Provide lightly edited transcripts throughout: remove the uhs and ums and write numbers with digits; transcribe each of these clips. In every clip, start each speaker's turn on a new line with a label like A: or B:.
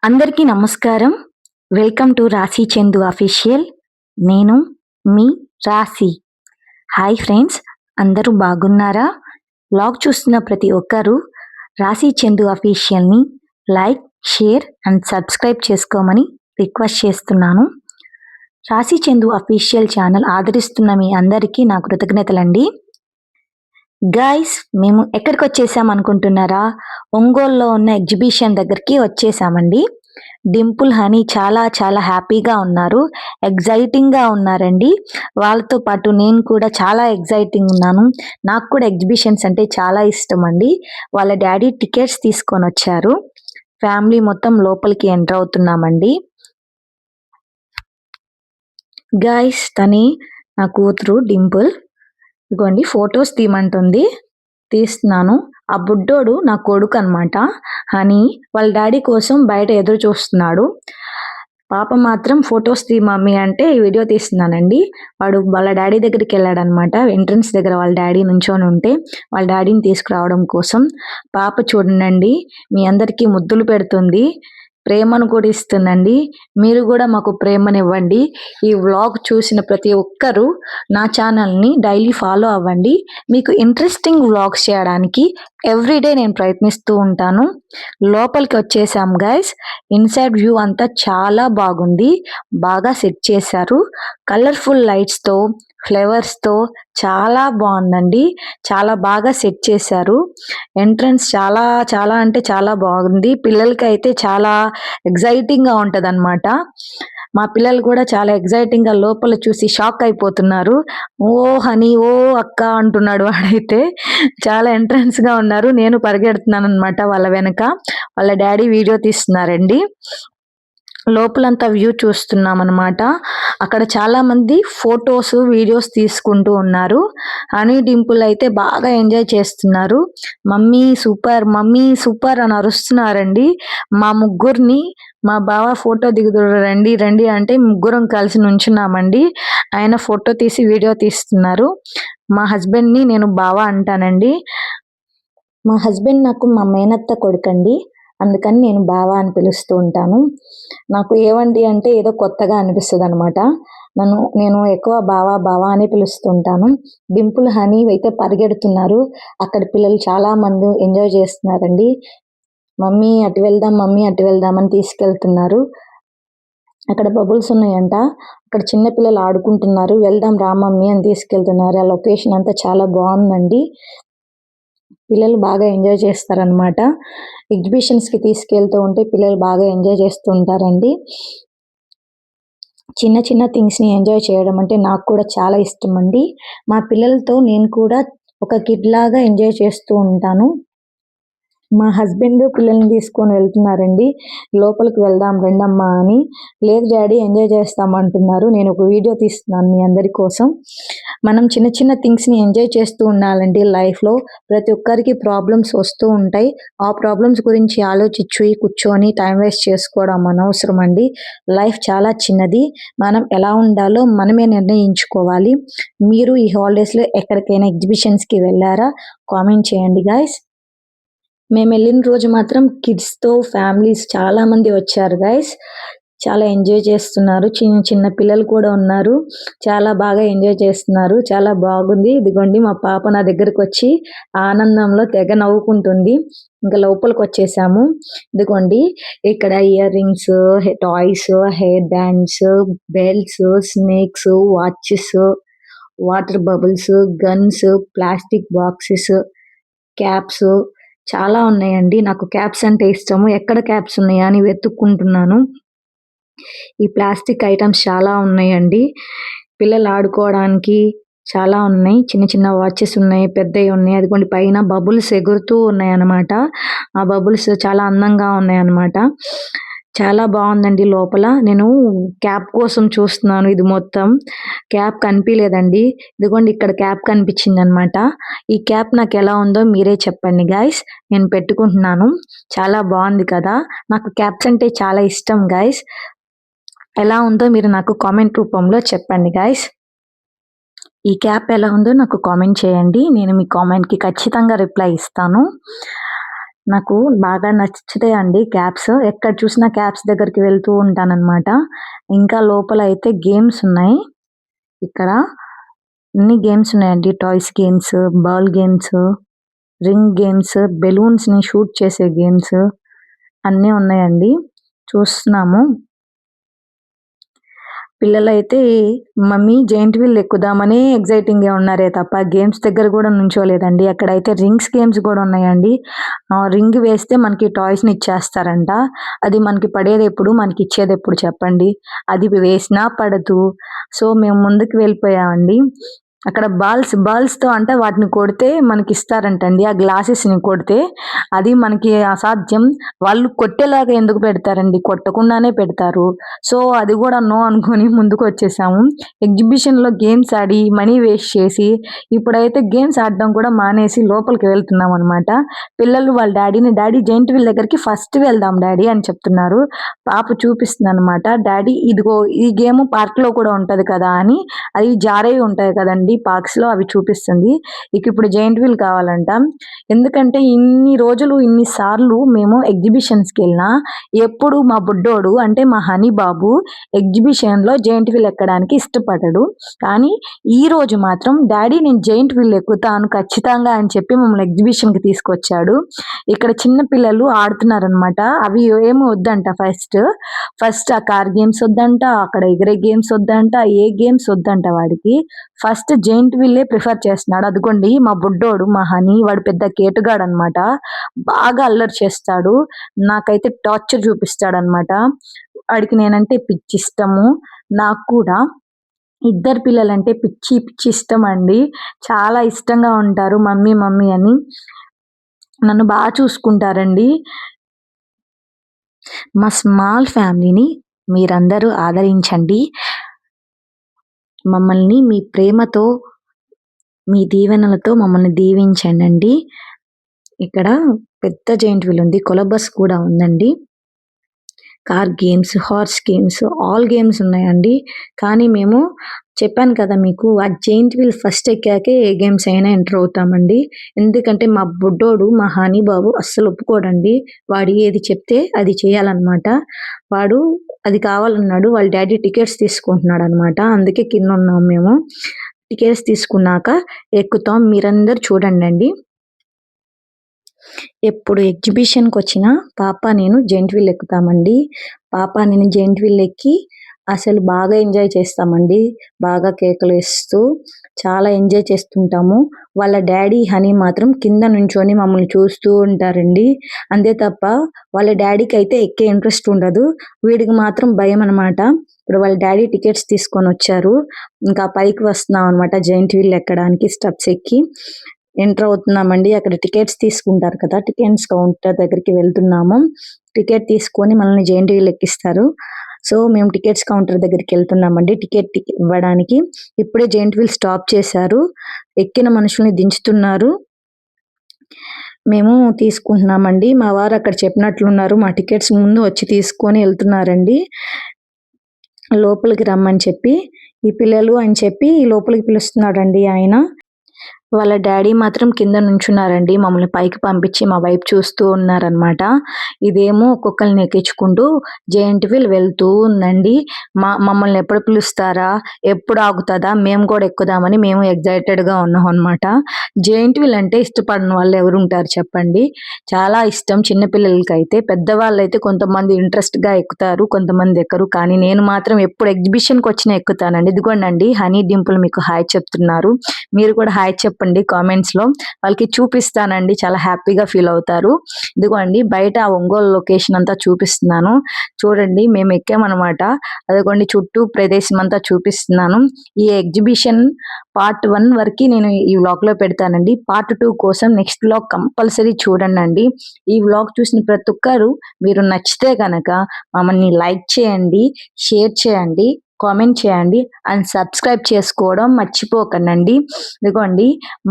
A: అందరికీ నమస్కారం. Welcome to రాశి చందు అఫీషియల్. నేను మీ రాశి. హాయ్ ఫ్రెండ్స్, అందరూ బాగున్నారా? వ్లాగ్ చూస్తున్న ప్రతి ఒక్కరూ రాశి చందు అఫీషియల్ని లైక్, షేర్ అండ్ సబ్స్క్రైబ్ చేసుకోమని రిక్వెస్ట్ చేస్తున్నాను. రాశి చందు అఫీషియల్ ఛానల్ ఆదరిస్తున్న మీ అందరికీ నా కృతజ్ఞతలండి. గైస్, మేము ఎక్కడికి వచ్చేసాం అనుకుంటున్నారా? ఒంగోలులో ఉన్న ఎగ్జిబిషన్ దగ్గరికి వచ్చేసామండి. డింపుల్, హనీ చాలా చాలా హ్యాపీగా ఉన్నారు, ఎగ్జైటింగ్గా ఉన్నారండి. వాళ్ళతో పాటు నేను కూడా చాలా ఎగ్జైటింగ్ ఉన్నాను. నాకు కూడా ఎగ్జిబిషన్స్ అంటే చాలా ఇష్టం అండి. వాళ్ళ డాడీ టికెట్స్ తీసుకొని వచ్చారు. ఫ్యామిలీ మొత్తం లోపలికి ఎంటర్ అవుతున్నామండి. గైస్, తనే నా కూతురు డింపుల్. ఇదిగోండి ఫొటోస్ తీయమంటుంది, తీస్తున్నాను. ఆ బుడ్డోడు నా కొడుకు అనమాట, హనీ. వాళ్ళ డాడీ కోసం బయట ఎదురు చూస్తున్నాడు. పాప మాత్రం ఫొటోస్ తీ మమ్మీ అంటే వీడియో తీస్తున్నానండి. వాడు వాళ్ళ డాడీ దగ్గరికి వెళ్ళాడనమాట. ఎంట్రన్స్ దగ్గర వాళ్ళ డాడీ నుంచొని ఉంటే వాళ్ళ డాడీని తీసుకురావడం కోసం. పాప చూడండి, మీ అందరికీ ముద్దులు పెడుతుంది, ప్రేమను కూడా ఇస్తుందండి. మీరు కూడా మాకు ప్రేమనివ్వండి. ఈ వ్లాగ్ చూసిన ప్రతి ఒక్కరూ నా ఛానల్ని డైలీ ఫాలో అవ్వండి. మీకు ఇంట్రెస్టింగ్ వ్లాగ్స్ చేయడానికి ఎవ్రీడే నేను ప్రయత్నిస్తూ ఉంటాను. లోపలికి వచ్చేసాం గైస్. ఇన్సైడ్ వ్యూ అంతా చాలా బాగుంది, బాగా సెట్ చేశారు. కలర్ఫుల్ లైట్స్తో, ఫ్లవర్స్తో చాలా బాగుందండి. చాలా బాగా సెట్ చేశారు. ఎంట్రన్స్ చాలా చాలా అంటే చాలా బాగుంది. పిల్లలకి అయితే చాలా ఎగ్జైటింగ్గా ఉంటుంది అనమాట. మా పిల్లలు కూడా చాలా ఎగ్జైటింగ్గా లోపల చూసి షాక్ అయిపోతున్నారు. ఓ హనీ, ఓ అక్క అంటున్నాడు వాడైతే. చాలా ఎంట్రన్స్గా ఉన్నారు. నేను పరిగెడుతున్నాను అనమాట వాళ్ళ వెనక. వాళ్ళ డాడీ వీడియో తీస్తున్నారండి. లోపలంతా వ్యూ చూస్తున్నాం అనమాట. అక్కడ చాలా మంది ఫొటోస్, వీడియోస్ తీసుకుంటూ ఉన్నారు. హనీ, డింపుల్ అయితే బాగా ఎంజాయ్ చేస్తున్నారు. మమ్మీ సూపర్, మమ్మీ సూపర్ అని అరుస్తున్నారండి. మా ముగ్గురిని మా బావ ఫోటో దిగుదురు, రండి రండి అంటే ముగ్గురం కలిసి నుంచున్నామండి. ఆయన ఫోటో తీసి వీడియో తీస్తున్నారు. మా హస్బెండ్ని నేను బావ అంటానండి. మా హస్బెండ్ నాకు మా మేనత్త కొడుకండి, అందుకని నేను బావ అని పిలుస్తూ ఉంటాను. నాకు ఏవండి అంటే ఏదో కొత్తగా అనిపిస్తుంది అనమాట. నేను ఎక్కువ బావా బావా అని పిలుస్తుంటాను. డింపుల్, హనీ అయితే పరిగెడుతున్నారు. అక్కడ పిల్లలు చాలా మంది ఎంజాయ్ చేస్తున్నారండి. మమ్మీ అటు వెళ్దాం, మమ్మీ అటు వెళ్దాం అని తీసుకెళ్తున్నారు. అక్కడ బబుల్స్ ఉన్నాయంట, అక్కడ చిన్న పిల్లలు ఆడుకుంటున్నారు. వెళ్దాం రా మమ్మీ అని తీసుకెళ్తున్నారు. ఆ లొకేషన్ అంతా చాలా బాగుందండి. పిల్లలు బాగా ఎంజాయ్ చేస్తారనమాట. ఎగ్జిబిషన్స్కి తీసుకెళ్తూ ఉంటే పిల్లలు బాగా ఎంజాయ్ చేస్తూ ఉంటారండి. చిన్న చిన్న థింగ్స్ని ఎంజాయ్ చేయడం అంటే నాకు కూడా చాలా ఇష్టం అండి. మా పిల్లలతో నేను కూడా ఒక కిడ్ లాగా ఎంజాయ్ చేస్తూ ఉంటాను. మా హస్బెండ్ పిల్లల్ని తీసుకొని వెళ్తున్నారండి. లోపలికి వెళ్దాం రండమ్మా అని. లేదు డాడీ ఎంజాయ్ చేస్తామంటున్నారు. నేను ఒక వీడియో తీస్తున్నాను మీ అందరి కోసం. మనం చిన్న చిన్న థింగ్స్ని ఎంజాయ్ చేస్తూ ఉండాలండి లైఫ్లో. ప్రతి ఒక్కరికి ప్రాబ్లమ్స్ వస్తూ ఉంటాయి. ఆ ప్రాబ్లమ్స్ గురించి ఆలోచించి కూర్చొని టైం వేస్ట్ చేసుకోవడం అనవసరం అండి. లైఫ్ చాలా చిన్నది. మనం ఎలా ఉండాలో మనమే నిర్ణయించుకోవాలి. మీరు ఈ హాలిడేస్లో ఎక్కడికైనా ఎగ్జిబిషన్స్కి వెళ్ళారా? కామెంట్ చేయండి గైస్. మేము వెళ్ళిన రోజు మాత్రం కిడ్స్తో ఫ్యామిలీస్ చాలా మంది వచ్చారు గైస్. చాలా ఎంజాయ్ చేస్తున్నారు. చిన్న చిన్న పిల్లలు కూడా ఉన్నారు. చాలా బాగా ఎంజాయ్ చేస్తున్నారు. చాలా బాగుంది. ఇదిగోండి మా పాప నా దగ్గరకు వచ్చి ఆనందంలో తెగ నవ్వుకుంటుంది. ఇంకా లోపలికి వచ్చేసాము. ఇదిగోండి ఇక్కడ ear rings, toys, hair bands, belts, snakes, watches, water bubbles, guns, plastic boxes, caps చాలా ఉన్నాయండి. నాకు క్యాప్స్ అంటే ఇష్టము. ఎక్కడ క్యాప్స్ ఉన్నాయా అని వెతుక్కుంటున్నాను. ఈ ప్లాస్టిక్ ఐటమ్స్ చాలా ఉన్నాయండి. పిల్లలు ఆడుకోవడానికి చాలా ఉన్నాయి. చిన్న చిన్న వాచెస్ ఉన్నాయి, పెద్దవి ఉన్నాయి. అదిగోండి పైన బబుల్స్ ఎగురుతూ ఉన్నాయన్నమాట. ఆ బబుల్స్ చాలా అందంగా ఉన్నాయన్నమాట. చాలా బాగుందండి లోపల. నేను క్యాప్ కోసం చూస్తున్నాను. ఇది మొత్తం క్యాప్ కనిపించలేదండి. ఇదిగోండి ఇక్కడ క్యాప్ కనిపించింది అనమాట. ఈ క్యాప్ నాకు ఎలా ఉందో మీరే చెప్పండి గైస్. నేను పెట్టుకుంటున్నాను. చాలా బాగుంది కదా. నాకు క్యాప్స్ అంటే చాలా ఇష్టం గైస్. ఎలా ఉందో మీరు నాకు కామెంట్ రూపంలో చెప్పండి గైస్. ఈ క్యాప్ ఎలా ఉందో నాకు కామెంట్ చేయండి. నేను మీ కామెంట్కి ఖచ్చితంగా రిప్లై ఇస్తాను. నాకు బాగా నచ్చుతాయండి క్యాబ్స్. ఎక్కడ చూసినా క్యాబ్స్ దగ్గరికి వెళ్తూ ఉంటాననమాట. ఇంకా లోపల అయితే గేమ్స్ ఉన్నాయి. ఇక్కడ అన్ని గేమ్స్ ఉన్నాయండి. Toys games, ball games, ring games, బెలూన్స్‌ని షూట్ చేసే గేమ్స్ అన్నీ ఉన్నాయండి. చూస్తున్నాము. పిల్లలైతే మమ్మీ జెయింట్ వీల్ ఎక్కుదామని ఎక్సైటింగ్‌గా ఉన్నారే తప్ప గేమ్స్ దగ్గర గూడా నుంచోలేదండి. అక్కడైతే రింగ్స్ గేమ్స్ గూడా ఉన్నాయండి. రింగ్ వేస్తే మనకి టాయ్స్‌ని ఇచ్చేస్తారంట. అది మనకి పడేదెప్పుడు? మనకిచ్చేదెప్పుడు చెప్పండి? అది వేసినా పడదు. సో, మేము ముందుకు వెళ్ళిపోయామండి. అక్కడ బాల్స్‌తో అంటే వాటిని కొడితే మనకిస్తారంటండి. ఆ గ్లాసెస్‌ని కొడితే. అది మనకి అసాధ్యం. వాళ్ళు కొట్టేలాగా ఎందుకు పెడతారండి? కొట్టకుండానే పెడతారు. సో, అది గూడా నో అనుకోని ముందుకొచ్చేసాము. ఎగ్జిబిషన్‌లో గేమ్స్ ఆడి, మనీ వేస్ట్ చేసి, ఇప్పుడైతే గేమ్స్ ఆడడం కూడా మానేసి లోపలికి వెళ్తున్నామనమాట. పిల్లలు వాళ్ళ డ్యాడీని, "డ్యాడీ జెయింట్ వీల్ దగ్గరికి ఫస్ట్ వెళ్దాం డ్యాడీ" అని చెప్తున్నారు. పాప చూపిస్తుందనమాట. "డ్యాడీ ఇదిగో ఈ గేమ్ పార్క్‌లో కూడా ఉంటది కదా!" అని. అవి జారేవి ఉంటాయి కదండీ పార్క్స్‌లో అవి చూపిస్తుంది. ఇప్పుడు జెయింట్ వీల్ కావాలంట. ఎందుకంటే ఇన్ని రోజులు, ఇన్ని సార్లు మేము ఎగ్జిబిషన్స్‌కెళ్ళినా ఎప్పుడు మా బుడ్డోడు అంటే మా హనీ బాబు ఎగ్జిబిషన్‌లో జెయింట్ వీల్ ఎక్కడానికి ఇష్టపడడు. కానీ ఈరోజు మాత్రం డ్యాడీ నేను జెయింట్ వీల్ ఎక్కుతాను ఖచ్చితంగా అని చెప్పి మమ్మల్ని ఎగ్జిబిషన్‌కి తీసుకొచ్చాడు. ఇక్కడ చిన్న పిల్లలు ఆడుతున్నారనమాట. అవి ఏమి వద్దంట ఫస్ట్ ఆ కార్ గేమ్స్ వద్దంట, అక్కడ ఎగిరే గేమ్స్ వద్దంట, ఏ గేమ్స్ వద్దంట వాడికి. ఫస్ట్ జెయింట్ వీల్లే ప్రిఫర్ చేస్తున్నాడు. అదిగోండి మా బుడ్డోడు, మా హనీ వాడు పెద్ద కేటుగాడనమాట. బాగా అల్లరి చేస్తాడు. నాకైతే టార్చర్ చూపిస్తాడనమాట. వాడికి నేనంటే పిచ్చిష్టము. నాకు కూడా ఇద్దరు పిల్లలంటే పిచ్చి ఇష్టమండి. చాలా ఇష్టంగా ఉంటారు మమ్మీ, మమ్మీ అని. నన్ను చూసుకుంటారండి. మా స్మాల్ ఫ్యామిలీని మీరందరూ ఆదరించండి. మమ్మల్ని మీ ప్రేమతో, మీ దీవెనలతో మమ్మల్ని దీవించండండి. ఇక్కడ పెద్ద జెయింట్ వీల్ ఉంది. కొలంబస్ కూడా ఉందండి. Car games, horse games, all games ఉన్నాయండి. కానీ మేము చెప్పాను కదా మీకు ఆ జెయింట్ వీల్ ఫస్ట్ ఎక్కాకే ఏ గేమ్స్ అయినా ఎంటర్ అవుతామండి. ఎందుకంటే మా బుడ్డోడు, మా హనీ బాబు అస్సలు ఒప్పుకోడండి. వాడు ఏది చెప్తే అది చేయాలనమాట. వాడు అది కావాలన్నాడు. వాళ్ళ డ్యాడీ టికెట్స్ తీసుకుంటున్నాడనమాట. అందుకే కిందున్నాం మేము. టికెట్స్ తీసుకున్నాక ఎక్కుతాం. మీరందరూ చూడండండి. ఎప్పుడు ఎగ్జిబిషన్‌కొచ్చినా పాప, నేను జెయింట్ వీల్ ఎక్కుతామండి. పాప, నేను జెయింట్ వీల్ ఎక్కి అసలు బాగా ఎంజాయ్ చేస్తామండి. బాగా కేకలేస్తూ చాలా ఎంజాయ్ చేస్తుంటాము. వాళ్ళ డ్యాడీ, హనీ మాత్రం కింద నుంచొని మమ్మల్ని చూస్తూ ఉంటారండి. అంతే తప్ప వాళ్ళ డ్యాడీకైతే ఎక్కే ఇంట్రెస్ట్ ఉండదు. వీడికి మాత్రం భయమనమాట. ఇప్పుడు వాళ్ళ డ్యాడీ టికెట్స్ తీసుకొనొచ్చారు. ఇంకా పైకి వస్తున్నామనమాట జెయింట్ వీల్ ఎక్కడానికి స్టెప్స్ ఎక్కి. ఎంటర్ అవుతున్నామండి. అక్కడ టికెట్స్ తీసుకుంటారు కదా! టికెట్స్ కౌంటర్ దగ్గరికి వెళ్తున్నాము. టికెట్ తీసుకొని మనల్ని జెయింట్ వీల్ ఎక్కిస్తారు. సో, మేము టికెట్స్ కౌంటర్ దగ్గరికెళ్తున్నామండి. టికెట్ ఇవ్వడానికి. ఇప్పుడే జెయింట్ వీల్ స్టాప్ చేశారు. ఎక్కిన మనుషుల్ని దించుతున్నారు. మేము తీసుకుంటున్నామండి. మా వారు అక్కడ చెప్పినట్లున్నారు. మా టికెట్స్ ముందు వచ్చి తీసుకొని ఎళ్తున్నారండి. లోపలికి రమ్మని చెప్పి. ఈ పిల్లలు అని చెప్పి లోపలికి పిలుస్తున్నాడండి ఆయన. వాళ్ళ డ్యాడీ మాత్రం కింద నుంచున్నారండి. మమ్మల్ని పైకి పంపించి మా వైపు చూస్తూ ఉన్నారనమాట. ఇదేమో ఒక్కొక్కళ్ళని ఎక్కించుకుంటూ జెయింట్ వీల్ వెళ్తూ ఉందండి. మమ్మల్ని ఎప్పుడు పిలుస్తారా? ఎప్పుడు ఆగుతదా? మేము కూడా ఎక్కుదామని మేము ఎక్సైటెడ్‌గా ఉన్నామనమాట. జెయింట్ వీల్ అంటే ఇష్టపడని వాళ్ళు ఎవరుంటారు చెప్పండి? చాలా ఇష్టం చిన్న పిల్లలకైతే. పెద్దవాళ్ళైతే కొంతమంది ఇంట్రెస్ట్‌గా ఎక్కుతారు. కొంతమంది ఎక్కరు. కానీ నేను మాత్రం ఎప్పుడు ఎగ్జిబిషన్‌కొచ్చినా ఎక్కుతానండి. ఇదిగోండండి హనీ, డింపుల్ మీకు హాయ్ చెప్తున్నారు. మీరు కూడా హాయ్ చెప్పండి కామెంట్స్‌లో. వాళ్ళకి చూపిస్తానండి. చాలా హ్యాపీగా ఫీల్ అవుతారు. ఇదిగోండి బయట ఆ ఒంగోలు లొకేషన్ అంతా చూపిస్తున్నాను. చూడండి మేము ఎక్కామనమాట. అదిగోండి చుట్టూ ప్రదేశం అంతా చూపిస్తున్నాను. ఈ ఎగ్జిబిషన్ పార్ట్ 1 వరకి నేను ఈ వ్లాగ్‌లో పెడతానండి. పార్ట్ 2 కోసం నెక్స్ట్ వ్లాగ్ కంపల్సరీ చూడండండి. ఈ వ్లాగ్ చూసిన ప్రతి ఒక్కరు మీరు నచ్చితే గనక మమ్మల్ని లైక్ చేయండి, షేర్ చేయండి, కామెంట్ చేయండి అండ్ సబ్స్క్రైబ్ చేసుకోవడం మర్చిపోకండి. ఇదిగోండి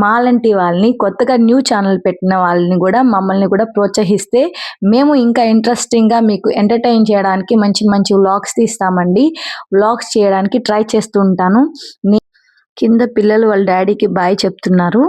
A: మాలాంటి వాళ్ళని కొత్తగా న్యూ ఛానల్ పెట్టిన వాళ్ళని కూడా మమ్మల్ని కూడా ప్రోత్సహిస్తే మేము ఇంకా ఇంట్రెస్టింగ్‌గా మీకు ఎంటర్‌టైన్ చేయడానికి మంచి మంచి వ్లాగ్స్ తీస్తామండి. వ్లాగ్స్ చేయడానికి ట్రై చేస్తూ ఉంటాను. కింద పిల్లలు వాళ్ళ డాడీకి బాయ్ చెప్తున్నారు.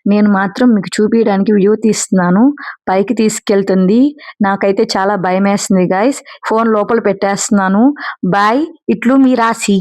A: నేను మాత్రం మీకు చూపియడానికి వ్యూ తీస్తున్నాను. పైకి తీసుకెళ్తుంది. నాకైతే చాలా భయమేస్తుంది గైస్. ఫోన్ లోపల పెట్టేస్తున్నాను. బాయ్. ఇట్లు మీ రాశి.